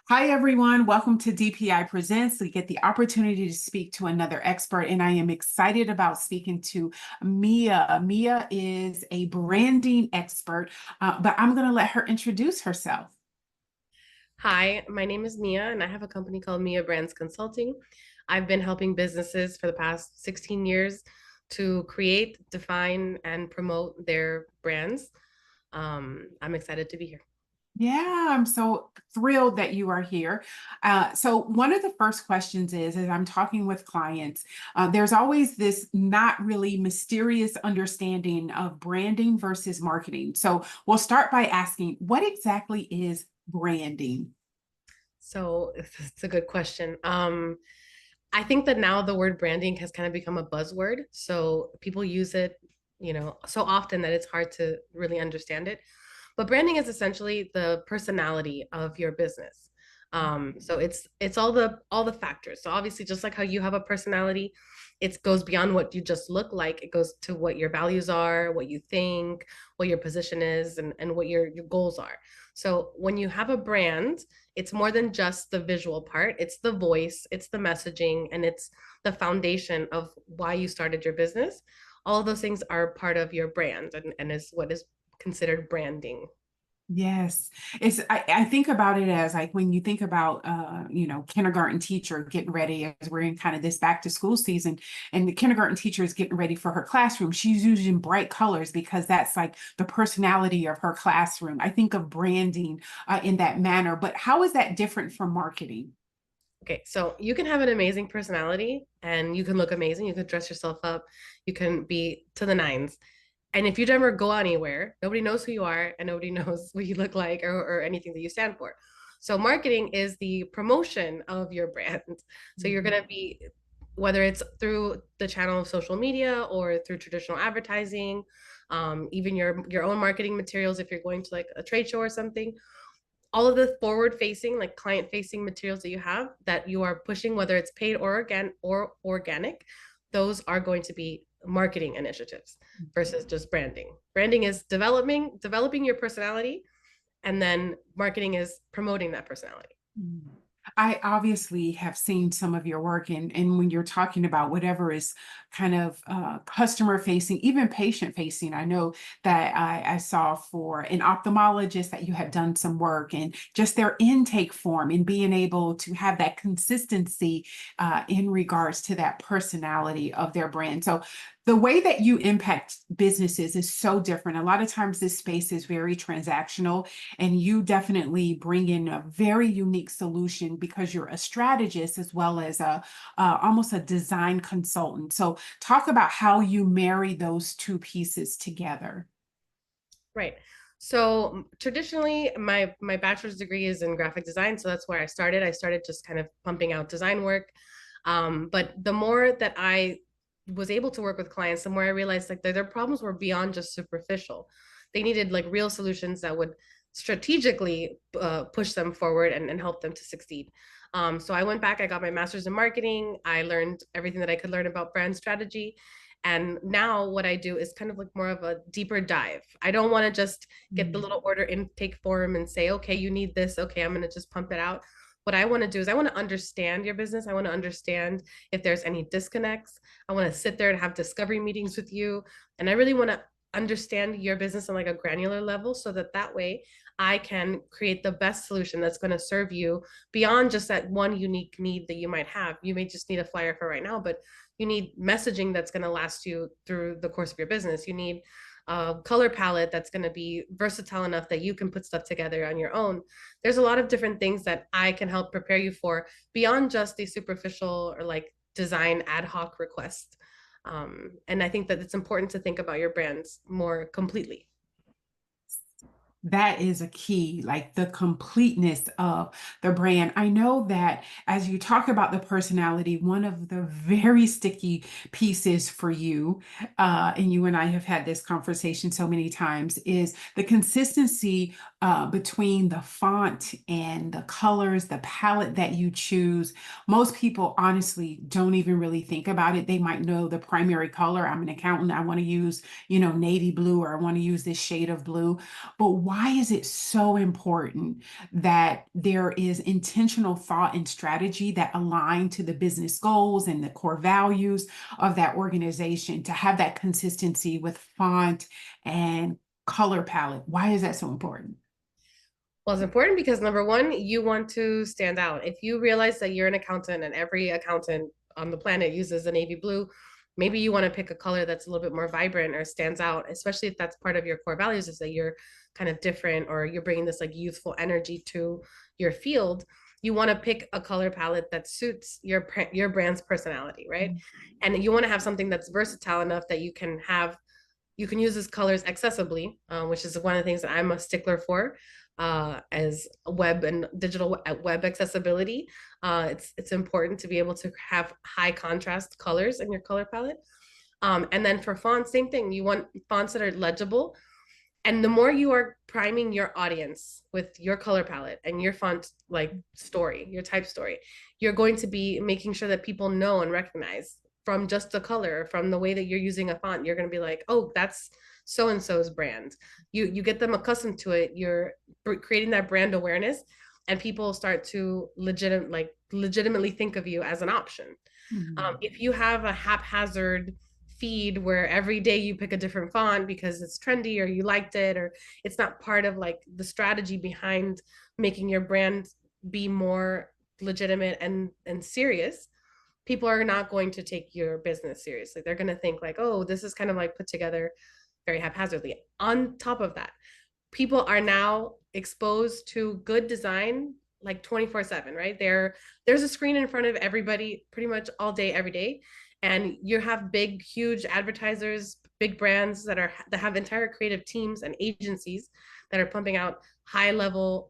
Hi, everyone. Welcome to DPI Presents. We get the opportunity to speak to another expert, and I am excited about speaking to Mia. Mia is a branding expert, but I'm going to let her introduce herself. Hi, my name is Mia, and I have a company called MiaBrand Consulting. I've been helping businesses for the past 16 years to create, define, and promote their brands. I'm excited to be here. Yeah, I'm so thrilled that you are here. So one of the first questions is, as I'm talking with clients, there's always this not really mysterious understanding of branding versus marketing. So we'll start by asking, what exactly is branding? So it's a good question. I think that now the word branding has kind of become a buzzword. So people use it, so often that it's hard to really understand it. But branding is essentially the personality of your business. So it's all the factors. So obviously, just like how you have a personality, it goes beyond what you just look like. It goes to what your values are, what you think, what your position is, and what your goals are. So when you have a brand, it's more than just the visual part. It's the voice, it's the messaging, and it's the foundation of why you started your business. All of those things are part of your brand and is what is considered branding. Yes, I think about it as like when you think about kindergarten teacher getting ready as we're in kind of this back to school season, and the kindergarten teacher is getting ready for her classroom. She's using bright colors because that's like the personality of her classroom. I think of branding in that manner, but how is that different from marketing? Okay, so you can have an amazing personality and you can look amazing. You can dress yourself up. You can be to the nines. And if you never go anywhere, nobody knows who you are and nobody knows what you look like or anything that you stand for. So marketing is the promotion of your brand. So you're going to be, whether it's through the channel of social media or through traditional advertising, even your own marketing materials, if you're going to like a trade show or something, all of the forward facing, like client facing materials that you have that you are pushing, whether it's paid or organic, those are going to be marketing initiatives versus just branding. Branding is developing your personality, and then marketing is promoting that personality. Mm. I obviously have seen some of your work, and when you're talking about whatever is kind of customer facing, even patient facing, I know that I saw for an ophthalmologist that you had done some work and just their intake form and being able to have that consistency in regards to that personality of their brand. So the way that you impact businesses is so different. A lot of times this space is very transactional, and you definitely bring in a very unique solution because you're a strategist as well as a almost a design consultant. So talk about how you marry those two pieces together. Right. So traditionally, my bachelor's degree is in graphic design, so that's where I started. I started just kind of pumping out design work. But the more that I was able to work with clients, the more I realized like their problems were beyond just superficial. They needed like real solutions that would strategically push them forward and help them to succeed. So I went back, I got my master's in marketing. I learned everything that I could learn about brand strategy. And now what I do is kind of like more of a deeper dive. I don't want to just get the Mm. little order intake form and say, okay, you need this. Okay, I'm going to just pump it out. What I want to do is I want to understand your business. I want to understand if there's any disconnects. I want to sit there and have discovery meetings with you. And I really want to understand your business on like a granular level so that that way I can create the best solution that's going to serve you beyond just that one unique need that you might have. You may just need a flyer for right now, but you need messaging that's going to last you through the course of your business. You need a color palette that's going to be versatile enough that you can put stuff together on your own. There's a lot of different things that I can help prepare you for beyond just the superficial or like design ad hoc request. And I think that it's important to think about your brands more completely. That is a key, like the completeness of the brand. I know that as you talk about the personality, one of the very sticky pieces for you, and you and I have had this conversation so many times, is the consistency between the font and the colors, the palette that you choose. Most people honestly don't even really think about it. They might know the primary color. I'm an accountant. I want to use, navy blue, or I want to use this shade of blue. But why why is it so important that there is intentional thought and strategy that align to the business goals and the core values of that organization to have that consistency with font and color palette? Why is that so important? Well, it's important because number one, you want to stand out. If you realize that you're an accountant and every accountant on the planet uses a navy blue, maybe you want to pick a color that's a little bit more vibrant or stands out, especially if that's part of your core values is that you're kind of different or you're bringing this like youthful energy to your field. You want to pick a color palette that suits your brand's personality, right? And you want to have something that's versatile enough that you can use these colors accessibly, which is one of the things that I'm a stickler for, as web and digital web accessibility. It's important to be able to have high contrast colors in your color palette. And then for fonts, same thing. You want fonts that are legible, and the more you are priming your audience with your color palette and your font like story, your type story, you're going to be making sure that people know and recognize from just the color, from the way that you're using a font. You're going to be like, oh, that's so and so's brand. You get them accustomed to it. You're creating that brand awareness, and people start to legitimately think of you as an option. Mhm. If you have a haphazard feed where every day you pick a different font because it's trendy or you liked it, or it's not part of like the strategy behind making your brand be more legitimate and serious, people are not going to take your business seriously. They're going to think like, oh, this is kind of like put together very haphazardly. On top of that, people are now exposed to good design like 24/7, right? There's a screen in front of everybody pretty much all day every day, and you have big huge advertisers, big brands that have entire creative teams and agencies that are pumping out high level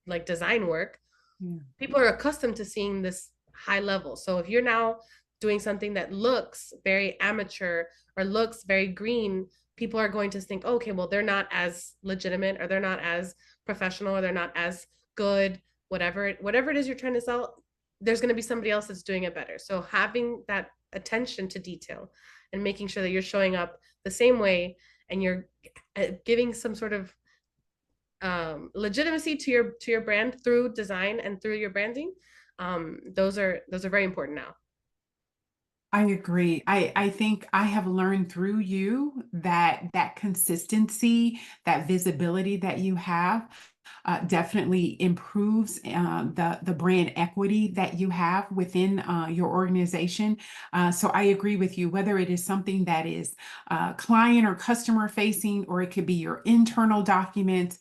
like design work. Yeah. People are accustomed to seeing this high level. So if you're now doing something that looks very amateur or looks very green, people are going to think, oh, okay, well, they're not as legitimate or they're not as professional or they're not as good, whatever it is you're trying to sell, there's going to be somebody else that's doing it better. So having that attention to detail and making sure that you're showing up the same way and you're giving some sort of legitimacy to your brand through design and through your branding, those are very important now. I agree. I think I have learned through you that that consistency, that visibility that you have, definitely improves the brand equity that you have within your organization. So I agree with you, whether it is something that is client or customer facing, or it could be your internal documents.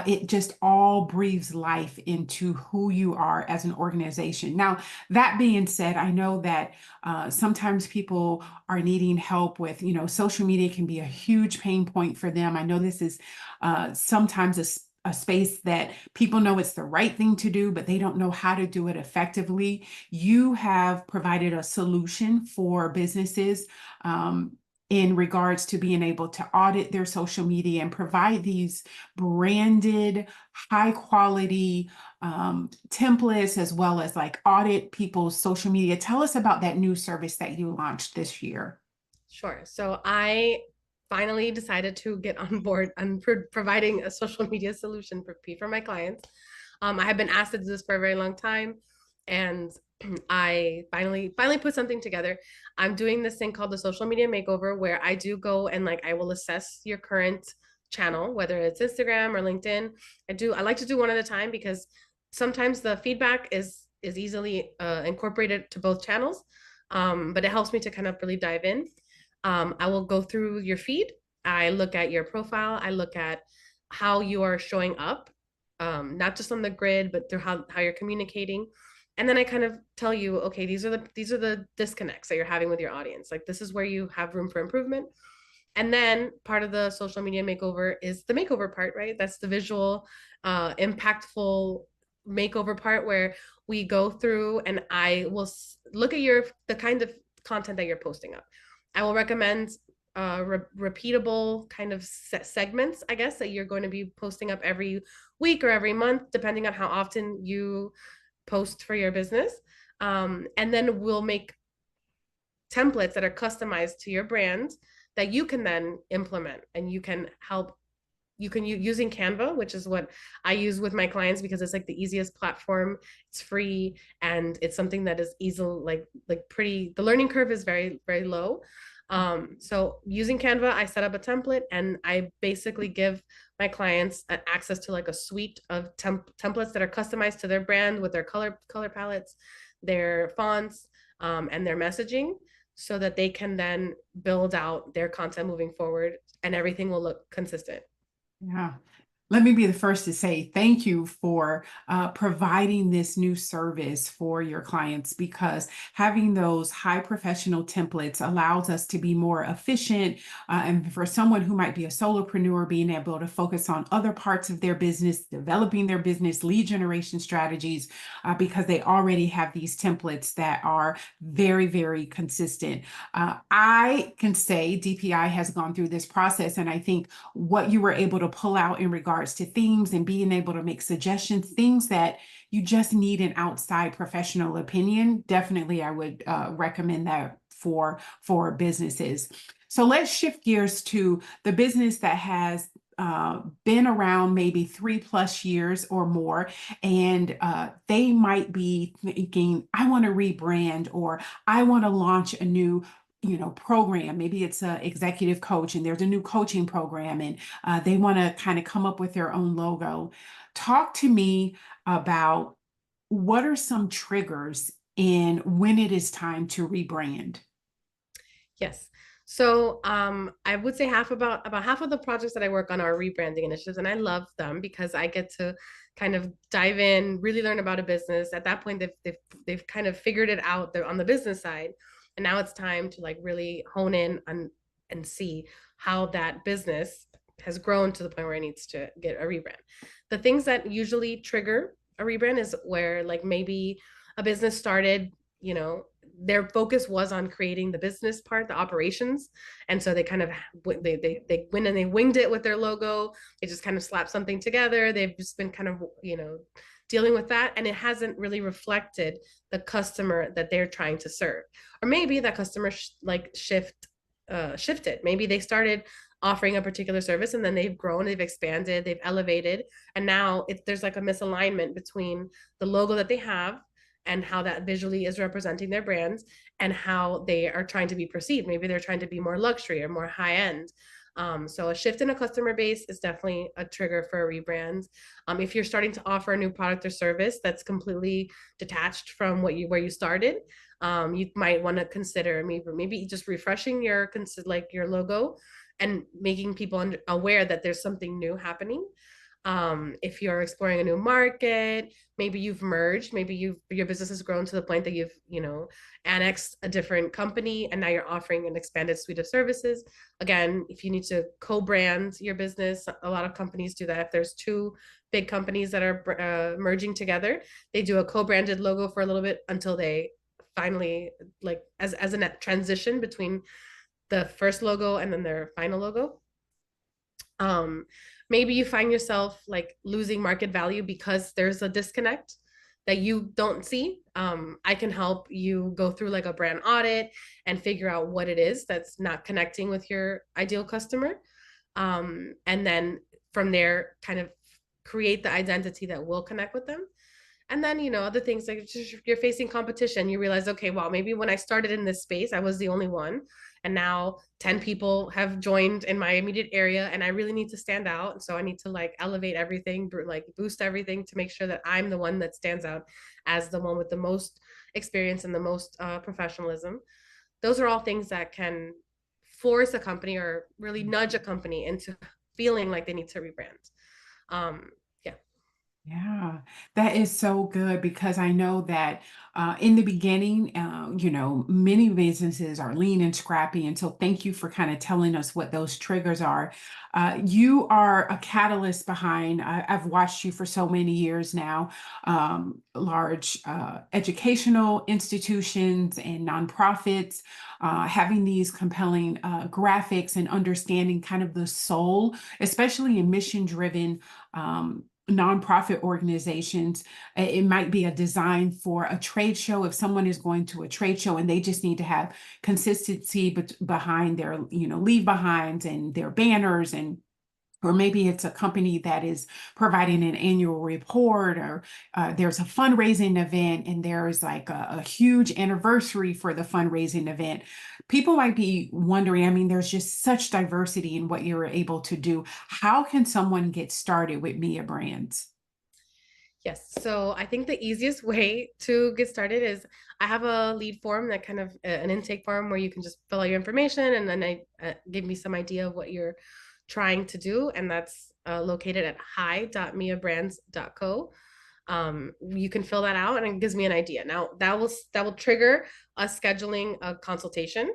It just all breathes life into who you are as an organization. Now, that being said, I know that sometimes people are needing help with, social media can be a huge pain point for them. I know this is sometimes a space that people know it's the right thing to do, but they don't know how to do it effectively. You have provided a solution for businesses in regards to being able to audit their social media and provide these branded, high quality templates, as well as like audit people's social media. Tell us about that new service that you launched this year. Sure. So I finally decided to get on board on providing a social media solution for my clients. I have been asked to do this for a very long time, and I finally put something together. I'm doing this thing called the social media makeover, where I do go and like I will assess your current channel, whether it's Instagram or LinkedIn. I like to do one at a time because sometimes the feedback is easily incorporated to both channels, but it helps me to kind of really dive in. I will go through your feed. I look at your profile. I look at how you are showing up, not just on the grid, but through how you're communicating. And then I kind of tell you, okay, these are the disconnects that you're having with your audience. Like this is where you have room for improvement. And then part of the social media makeover is the makeover part, right? That's the visual, impactful makeover part where we go through and I will look at the kind of content that you're posting up. I will recommend repeatable kind of segments, I guess, that you're going to be posting up every week or every month, depending on how often you post for your business. And then we'll make templates that are customized to your brand that you can then implement and you can help you can using Canva, which is what I use with my clients because it's like the easiest platform. It's free and it's something that is easy, like pretty. The learning curve is very low. So using Canva, I set up a template and I basically give my clients access to like a suite of templates that are customized to their brand with their color palettes, their fonts, and their messaging, so that they can then build out their content moving forward and everything will look consistent. Yeah. Let me be the first to say thank you for providing this new service for your clients, because having those high professional templates allows us to be more efficient. And for someone who might be a solopreneur, being able to focus on other parts of their business, developing their business lead generation strategies, because they already have these templates that are very consistent. I can say DPI has gone through this process, and I think what you were able to pull out in regards to themes and being able to make suggestions, things that you just need an outside professional opinion, definitely I would recommend that for businesses. So let's shift gears to the business that has been around maybe 3+ years or more, and they might be thinking, I want to rebrand, or I want to launch a new program. Maybe it's a executive coach and there's a new coaching program, and they want to kind of come up with their own logo. Talk to me about what are some triggers in when it is time to rebrand. Yes. So I would say about half of the projects that I work on are rebranding initiatives, and I love them because I get to kind of dive in, really learn about a business. At that point, they've kind of figured it out. They're on the business side, and now it's time to like really hone in on and see how that business has grown to the point where it needs to get a rebrand. The things that usually trigger a rebrand is where like maybe a business started, you know, their focus was on creating the business part, the operations, and so they kind of they went and they winged it with their logo. They just kind of slapped something together. They've just been kind of dealing with that, and it hasn't really reflected the customer that they're trying to serve. Or maybe that customer shifted. Maybe they started offering a particular service and then they've grown, they've expanded, they've elevated, and now there's like a misalignment between the logo that they have and how that visually is representing their brands and how they are trying to be perceived. Maybe they're trying to be more luxury or more high end. So a shift in a customer base is definitely a trigger for a rebrand. If you're starting to offer a new product or service that's completely detached from where you started, you might want to consider maybe just refreshing your logo and making people aware that there's something new happening. If you're exploring a new market, maybe you've merged, maybe your business has grown to the point that you've annexed a different company and now you're offering an expanded suite of services. Again, if you need to co-brand your business, a lot of companies do that. If there's two big companies that are merging together, they do a co-branded logo for a little bit until they finally, like as a transition between the first logo and then their final logo. um Maybe you find yourself like losing market value because there's a disconnect that you don't see. I can help you go through like a brand audit and figure out what it is that's not connecting with your ideal customer, and then from there kind of create the identity that will connect with them. And then other things like just you're facing competition, you realize, okay, well, maybe when I started in this space I was the only one, and now 10 people have joined in my immediate area and I really need to stand out, so I need to like elevate everything, like boost everything to make sure that I'm the one that stands out as the one with the most experience and the most professionalism. Those are all things that can force a company or really nudge a company into feeling like they need to rebrand. Yeah. Yeah, that is so good, because I know that in the beginning, many businesses are lean and scrappy. And so thank you for kind of telling us what those triggers are. You are a catalyst behind, I've watched you for so many years now, large educational institutions and nonprofits, having these compelling graphics and understanding kind of the soul, especially in mission-driven nonprofit organizations. It might be a design for a trade show. If someone is going to a trade show and they just need to have consistency behind their leave behinds and their banners and or maybe it's a company that is providing an annual report, or there's a fundraising event and there's like a huge anniversary for the fundraising event. People might be wondering, I mean, there's just such diversity in what you're able to do. How can someone get started with Mia Brands? Yes. So I think the easiest way to get started is I have a lead form that kind of an intake form where you can just fill out your information and then I give me some idea of what you're trying to do. And that's located at hi.miabrands.co. You can fill that out and it gives me an idea. Now that will trigger us scheduling a consultation.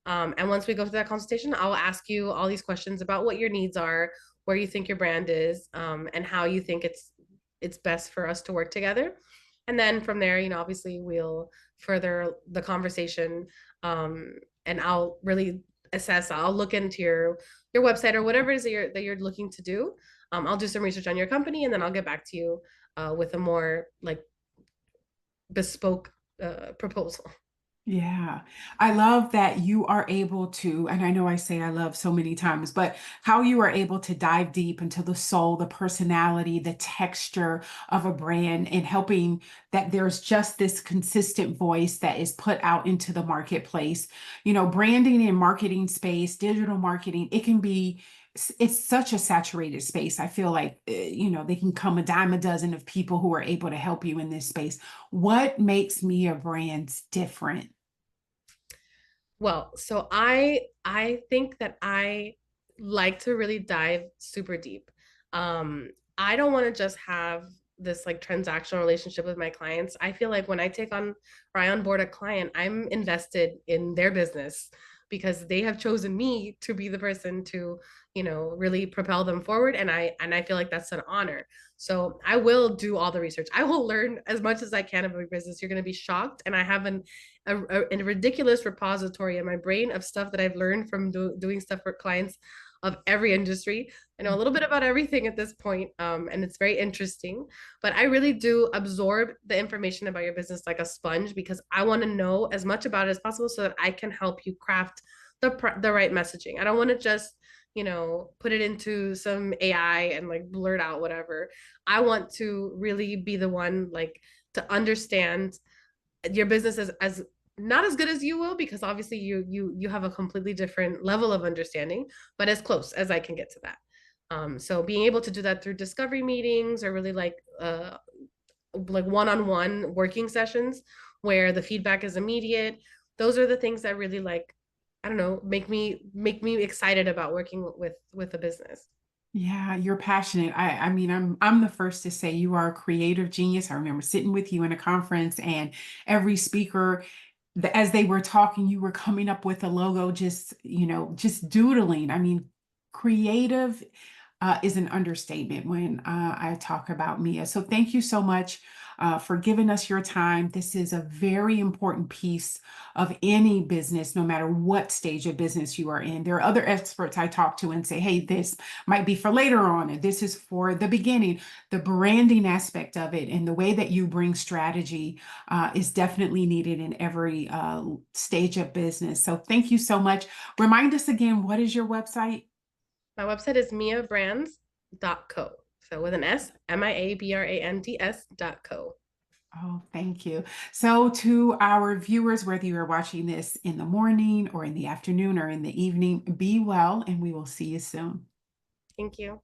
And once we go through that consultation, I'll ask you all these questions about what your needs are, where you think your brand is, and how you think it's best for us to work together. And then from there, obviously we'll further the conversation, and I'll really assess. I'll look into your website or whatever it is that you're looking to do. I'll do some research on your company, and then I'll get back to you with a more like bespoke proposal. Yeah, I love that you are able to, and I know I say I love so many times, but how you are able to dive deep into the soul, the personality, the texture of a brand, and helping that there's just this consistent voice that is put out into the marketplace. Branding and marketing space, digital marketing, it can be. It's such a saturated space. I feel like, they can come a dime a dozen of people who are able to help you in this space. What makes Mia Brands different? Well, so I think that I like to really dive super deep. Um, I don't want to just have this like transactional relationship with my clients. I feel like when I take on or I onboard a client, I'm invested in their business because they have chosen me to be the person to, really propel them forward. And I feel like that's an honor. So I will do all the research. I will learn as much as I can about your business. You're going to be shocked. And I have a ridiculous repository in my brain of stuff that I've learned from doing stuff for clients of every industry. I know a little bit about everything at this point, and it's very interesting. But I really do absorb the information about your business like a sponge because I want to know as much about it as possible so that I can help you craft the right messaging. I don't want to just put it into some AI and like blurt out whatever. I want to really be the one like to understand your business as not as good as you will because obviously you have a completely different level of understanding, but as close as I can get to that. So being able to do that through discovery meetings or really like one-on-one working sessions where the feedback is immediate, those are the things that really like, I don't know, make me excited about working with a business. Yeah, you're passionate. I mean, I'm the first to say you are a creative genius. I remember sitting with you in a conference and every speaker, as they were talking, you were coming up with a logo, just doodling. I mean, creative is an understatement when I talk about Mia. So thank you so much for giving us your time. This is a very important piece of any business, no matter what stage of business you are in. There are other experts I talk to and say, hey, this might be for later on, and this is for the beginning. The branding aspect of it and the way that you bring strategy is definitely needed in every stage of business. So thank you so much. Remind us again, what is your website? My website is miabrands.co. So with an S, miabrands.co. Oh, thank you. So, to our viewers, whether you are watching this in the morning or in the afternoon or in the evening, be well, and we will see you soon. Thank you.